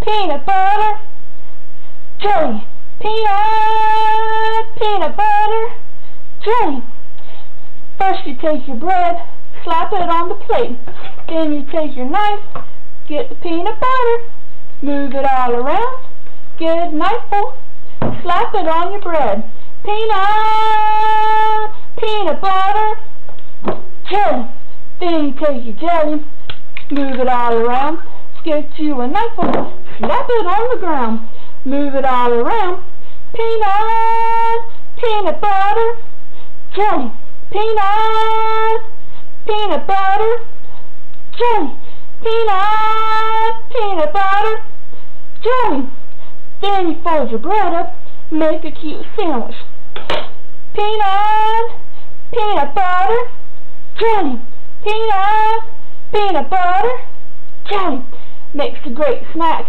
peanut butter, jelly, peanut butter, jelly. First you take your bread, slap it on the plate. Then you take your knife, get the peanut butter, move it all around, get a knifeful, slap it on your bread. Peanut butter, jelly. Then you take your jelly, move it all around, get you a knifeful, slap it on the ground, move it all around. Peanut butter, jelly. Peanut butter, jelly. Peanut butter, jelly. Then you fold your bread up, make a cute sandwich. Peanut butter, jelly. Peanut butter, jelly. Makes a great snack.